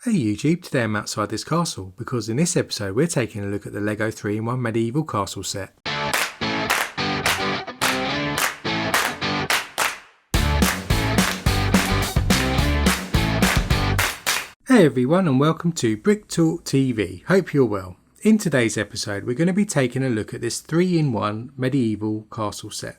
Hey YouTube, today I'm outside this castle because in this episode we're taking a look at the LEGO 3-in-1 medieval castle set. Hey everyone and welcome to Brick Talk TV, hope you're well. In today's episode we're going to be taking a look at this 3-in-1 medieval castle set.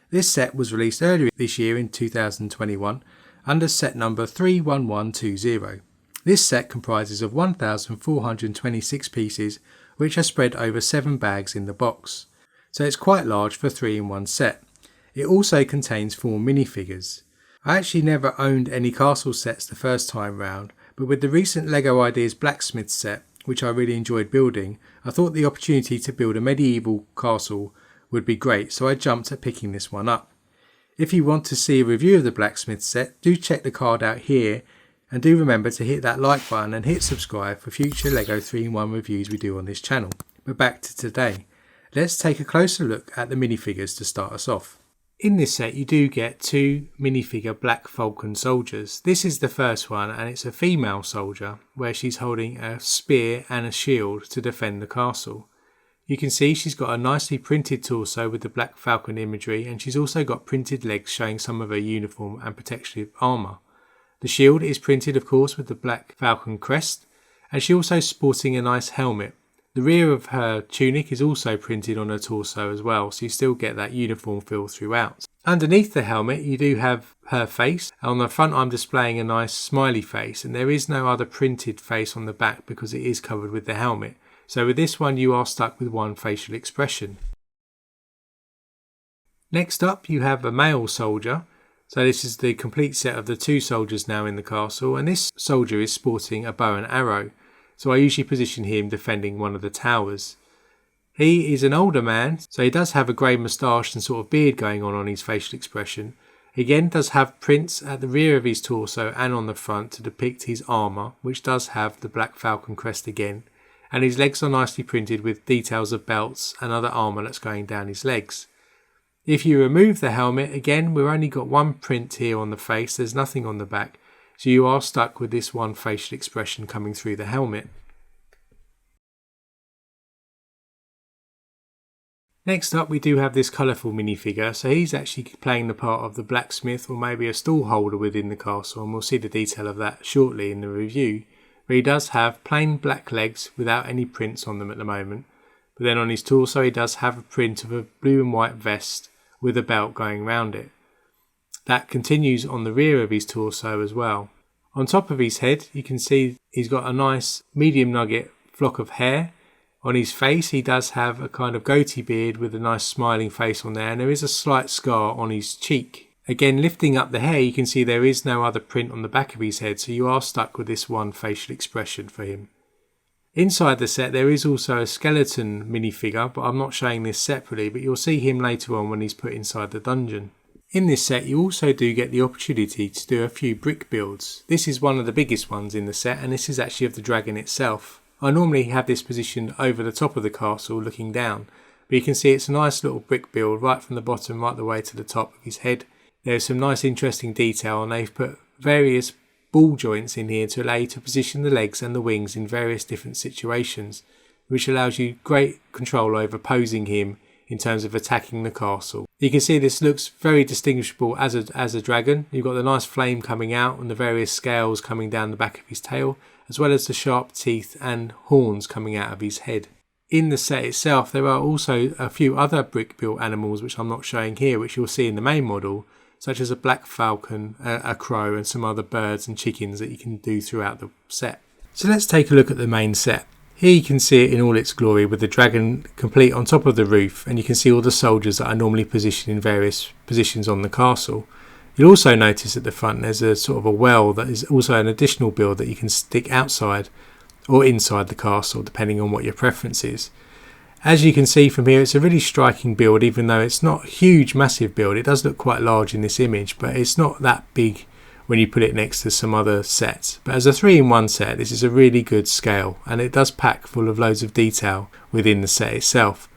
This set was released earlier this year in 2021 under set number 31120. This set comprises of 1,426 pieces which are spread over 7 bags in the box, so it's quite large for a 3-in-1 set. It also contains 4 minifigures. I actually never owned any castle sets the first time round, but with the recent LEGO Ideas Blacksmith set, which I really enjoyed building, I thought the opportunity to build a medieval castle would be great, so I jumped at picking this one up. If you want to see a review of the Blacksmith set, do check the card out here. And do remember to hit that like button and hit subscribe for future LEGO 3-in-1 reviews we do on this channel. But back to today. Let's take a closer look at the minifigures to start us off. In this set you do get 2 minifigure Black Falcon soldiers. This is the first one and it's a female soldier where she's holding a spear and a shield to defend the castle. You can see she's got a nicely printed torso with the Black Falcon imagery, and she's also got printed legs showing some of her uniform and protective armour. The shield is printed of course with the Black Falcon crest, and she's also sporting a nice helmet. The rear of her tunic is also printed on her torso as well, so you still get that uniform feel throughout. Underneath the helmet you do have her face. On the front I'm displaying a nice smiley face, and there is no other printed face on the back because it is covered with the helmet. So with this one you are stuck with one facial expression. Next up you have a male soldier. So this is the complete set of the 2 soldiers now in the castle, and this soldier is sporting a bow and arrow. So I usually position him defending one of the towers. He is an older man, so he does have a grey moustache and sort of beard going on his facial expression. He again does have prints at the rear of his torso and on the front to depict his armour, which does have the Black Falcon crest again. And his legs are nicely printed with details of belts and other armour that's going down his legs. If you remove the helmet, again we've only got one print here on the face, there's nothing on the back, so you are stuck with this one facial expression coming through the helmet. Next up we do have this colourful minifigure, so he's actually playing the part of the blacksmith or maybe a stall holder within the castle, and we'll see the detail of that shortly in the review. But he does have plain black legs without any prints on them at the moment, but then on his torso he does have a print of a blue and white vest with a belt going round it. That continues on the rear of his torso as well. On top of his head you can see he's got a nice medium nugget flock of hair. On his face he does have a kind of goatee beard with a nice smiling face on there, and there is a slight scar on his cheek. Again, lifting up the hair you can see there is no other print on the back of his head, so you are stuck with this one facial expression for him. Inside the set there is also a skeleton minifigure, but I'm not showing this separately, but you'll see him later on when he's put inside the dungeon. In this set you also do get the opportunity to do a few brick builds. This is one of the biggest ones in the set, and this is actually of the dragon itself. I normally have this positioned over the top of the castle looking down, but you can see it's a nice little brick build right from the bottom right the way to the top of his head. There's some nice interesting detail, and they've put various ball joints in here to allow you to position the legs and the wings in various different situations, which allows you great control over posing him in terms of attacking the castle. You can see this looks very distinguishable as a dragon. You've got the nice flame coming out and the various scales coming down the back of his tail, as well as the sharp teeth and horns coming out of his head. In the set itself there are also a few other brick built animals which I'm not showing here, which you'll see in the main model, such as a black falcon, a crow and some other birds and chickens that you can do throughout the set. So let's take a look at the main set. Here you can see it in all its glory with the dragon complete on top of the roof, and you can see all the soldiers that are normally positioned in various positions on the castle. You'll also notice at the front there's a sort of a well that is also an additional build that you can stick outside or inside the castle depending on what your preference is. As you can see from here, it's a really striking build, even though it's not a huge massive build. It does look quite large in this image, but it's not that big when you put it next to some other sets. But as a 3-in-1 set, this is a really good scale, and it does pack full of loads of detail within the set itself.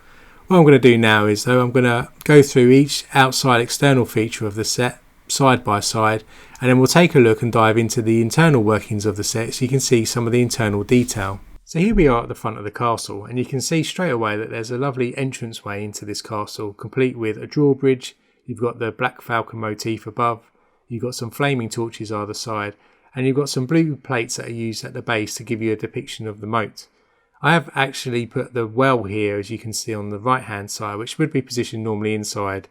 What I'm going to do now is though I'm going to go through each outside external feature of the set, side by side, and then we'll take a look and dive into the internal workings of the set so you can see some of the internal detail. So here we are at the front of the castle, and you can see straight away that there's a lovely entranceway into this castle, complete with a drawbridge. You've got the black falcon motif above, you've got some flaming torches either side, and you've got some blue plates that are used at the base to give you a depiction of the moat. I have actually put the well here, as you can see on the right hand side, which would be positioned normally inside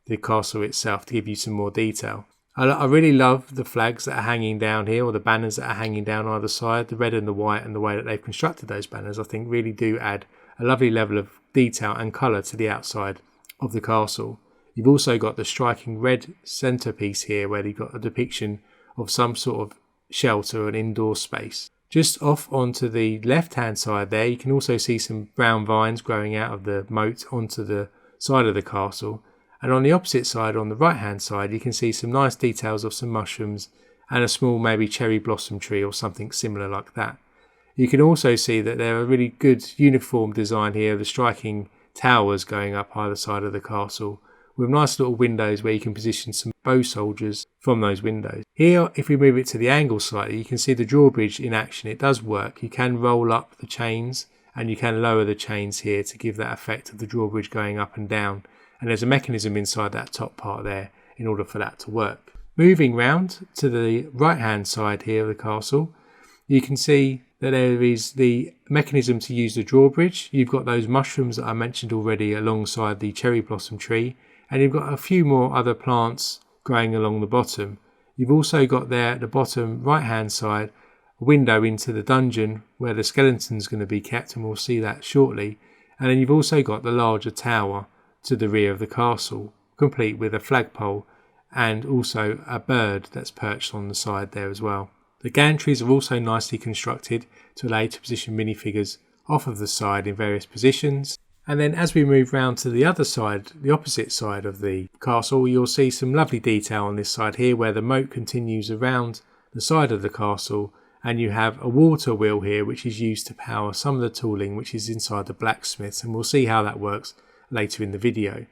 the castle itself to give you some more detail. I really love the flags that are hanging down here, or the banners that are hanging down either side, the red and the white, and the way that they've constructed those banners I think really do add a lovely level of detail and colour to the outside of the castle. You've also got the striking red centrepiece here where you've got a depiction of some sort of shelter or an indoor space. Just off onto the left hand side there, you can also see some brown vines growing out of the moat onto the side of the castle, and on the opposite side, on the right hand side, you can see some nice details of some mushrooms and a small maybe cherry blossom tree or something similar like that. You can also see that there are really good uniform design here of the striking towers going up either side of the castle, with nice little windows where you can position some bow soldiers from those windows. Here, if we move it to the angle slightly, you can see the drawbridge in action. It does work. You can roll up the chains and you can lower the chains here to give that effect of the drawbridge going up and down. And there's a mechanism inside that top part there in order for that to work. Moving round to the right hand side here of the castle, you can see that there is the mechanism to use the drawbridge. You've got those mushrooms that I mentioned already alongside the cherry blossom tree, and you've got a few more other plants growing along the bottom. You've also got there at the bottom right hand side a window into the dungeon where the skeleton's going to be kept, and we'll see that shortly. And then you've also got the larger tower to the rear of the castle, complete with a flagpole and also a bird that's perched on the side there as well. The gantries are also nicely constructed to allow you to position minifigures off of the side in various positions. And then as we move round to the other side, the opposite side of the castle, you'll see some lovely detail on this side here where the moat continues around the side of the castle, and you have a water wheel here which is used to power some of the tooling which is inside the blacksmiths, and we'll see how that works later in the video.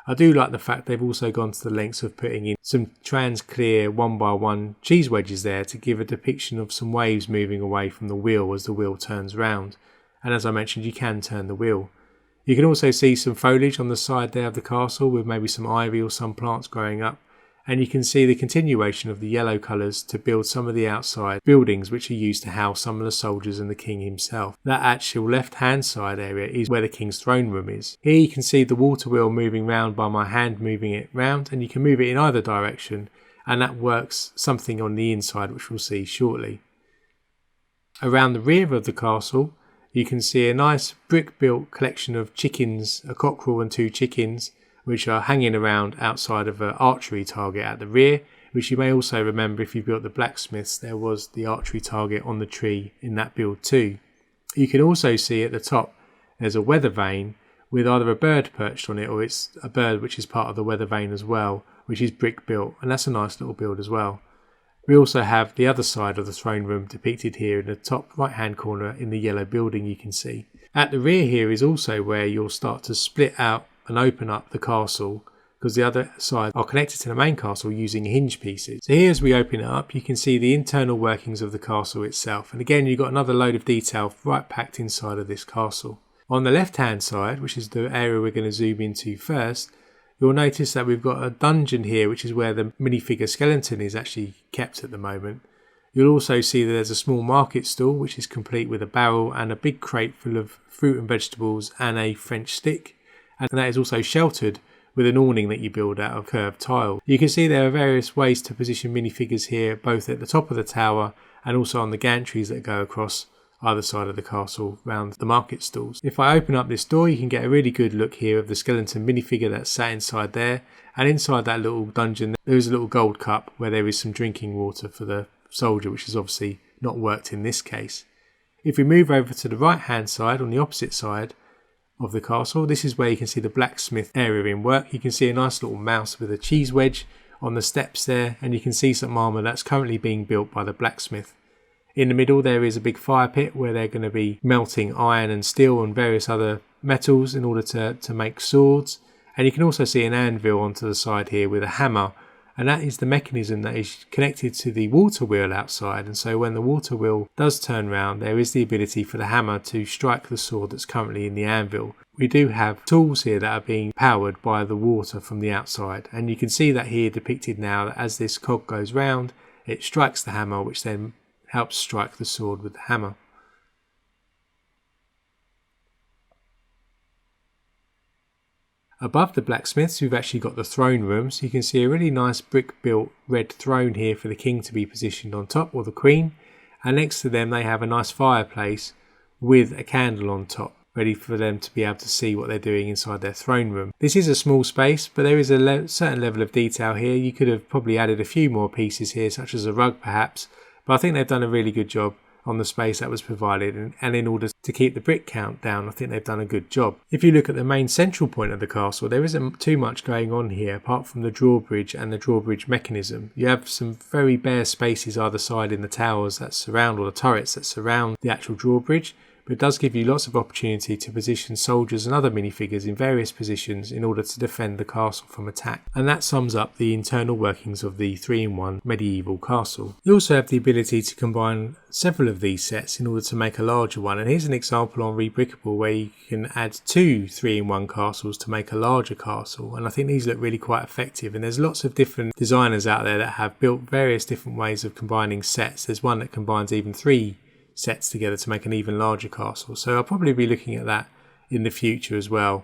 I do like the fact they've also gone to the lengths of putting in some trans clear 1x1 cheese wedges there to give a depiction of some waves moving away from the wheel as the wheel turns round. And as I mentioned, you can turn the wheel. You can also see some foliage on the side there of the castle with maybe some ivy or some plants growing up, and you can see the continuation of the yellow colours to build some of the outside buildings which are used to house some of the soldiers and the king himself. That actual left hand side area is where the king's throne room is. Here you can see the water wheel moving round by my hand moving it round, and you can move it in either direction, and that works something on the inside which we'll see shortly. Around the rear of the castle you can see a nice brick built collection of chickens, a cockerel and 2 chickens, which are hanging around outside of an archery target at the rear, which you may also remember if you built the blacksmiths, there was the archery target on the tree in that build too. You can also see at the top there's a weather vane with either a bird perched on it, or it's a bird which is part of the weather vane as well, which is brick built, and that's a nice little build as well. We also have the other side of the throne room depicted here in the top right hand corner in the yellow building you can see. At the rear here is also where you'll start to split out and open up the castle, because the other side are connected to the main castle using hinge pieces. So here as we open it up you can see the internal workings of the castle itself, and again you've got another load of detail right packed inside of this castle. On the left hand side, which is the area we're going to zoom into first, you'll notice that we've got a dungeon here which is where the minifigure skeleton is actually kept at the moment. You'll also see that there's a small market stall which is complete with a barrel and a big crate full of fruit and vegetables and a French stick, and that is also sheltered with an awning that you build out of curved tile. You can see there are various ways to position minifigures here, both at the top of the tower and also on the gantries that go across either side of the castle round the market stalls. If I open up this door you can get a really good look here of the skeleton minifigure that's sat inside there, and inside that little dungeon there is a little gold cup where there is some drinking water for the soldier, which is obviously not worked in this case. If we move over to the right hand side, on the opposite side of the castle, this is where you can see the blacksmith area in work. You can see a nice little mouse with a cheese wedge on the steps there, and you can see some armour that's currently being built by the blacksmith. In the middle there is a big fire pit where they're going to be melting iron and steel and various other metals in order to make swords, and you can also see an anvil onto the side here with a hammer and that is the mechanism that is connected to the water wheel outside. And so when the water wheel does turn round, there is the ability for the hammer to strike the sword that's currently in the anvil. We do have tools here that are being powered by the water from the outside, and you can see that here depicted now, that as this cog goes round, it strikes the hammer, which then helps strike the sword with the hammer. Above the blacksmiths, we've actually got the throne room, so you can see a really nice brick built red throne here for the king to be positioned on top, or the queen, and next to them they have a nice fireplace with a candle on top, ready for them to be able to see what they're doing inside their throne room. This is a small space, but there is a certain level of detail here. You could have probably added a few more pieces here, such as a rug perhaps, but I think they've done a really good job on the space that was provided, and in order to keep the brick count down, I think they've done a good job. If you look at the main central point of the castle, there isn't too much going on here apart from the drawbridge and the drawbridge mechanism. You have some very bare spaces either side in the towers that surround, or the turrets that surround the actual drawbridge, but it does give you lots of opportunity to position soldiers and other minifigures in various positions in order to defend the castle from attack. And that sums up the internal workings of the 3-in-1 medieval castle. You also have the ability to combine several of these sets in order to make a larger one, and here's an example on Rebrickable where you can add 2 3-in-1 castles to make a larger castle, and I think these look really quite effective. And there's lots of different designers out there that have built various different ways of combining sets. There's one that combines even 3 sets together to make an even larger castle, so I'll probably be looking at that in the future as well,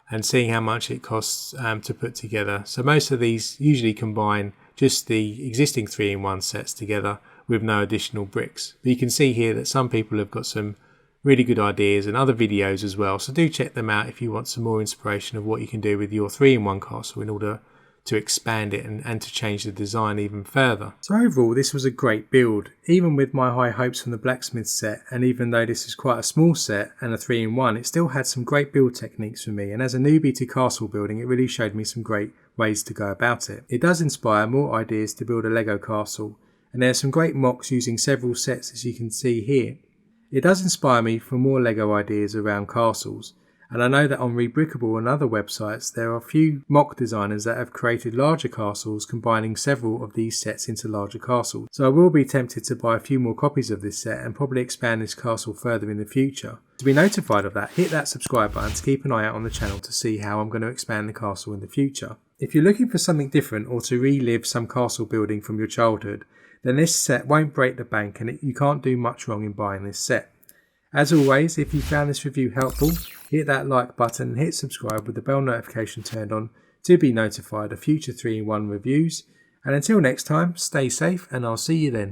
and seeing how much it costs to put together. So most of these usually combine just the existing 3-in-1 sets together with no additional bricks, but you can see here that some people have got some really good ideas and other videos as well, so do check them out if you want some more inspiration of what you can do with your 3-in-1 castle in order to expand it and to change the design even further. So overall, this was a great build, even with my high hopes from the Blacksmith set, and even though this is quite a small set and a 3-in-1, it still had some great build techniques for me, and as a newbie to castle building, it really showed me some great ways to go about it. It does inspire more ideas to build a LEGO castle, and there are some great mocks using several sets, as you can see here. It does inspire me for more LEGO ideas around castles, and I know that on Rebrickable and other websites there are a few mock designers that have created larger castles combining several of these sets into larger castles. So I will be tempted to buy a few more copies of this set and probably expand this castle further in the future. To be notified of that, hit that subscribe button to keep an eye out on the channel to see how I'm going to expand the castle in the future. If you're looking for something different or to relive some castle building from your childhood, then this set won't break the bank, and you can't do much wrong in buying this set. As always, if you found this review helpful, hit that like button and hit subscribe with the bell notification turned on to be notified of future 3-in-1 reviews. And until next time, stay safe and I'll see you then.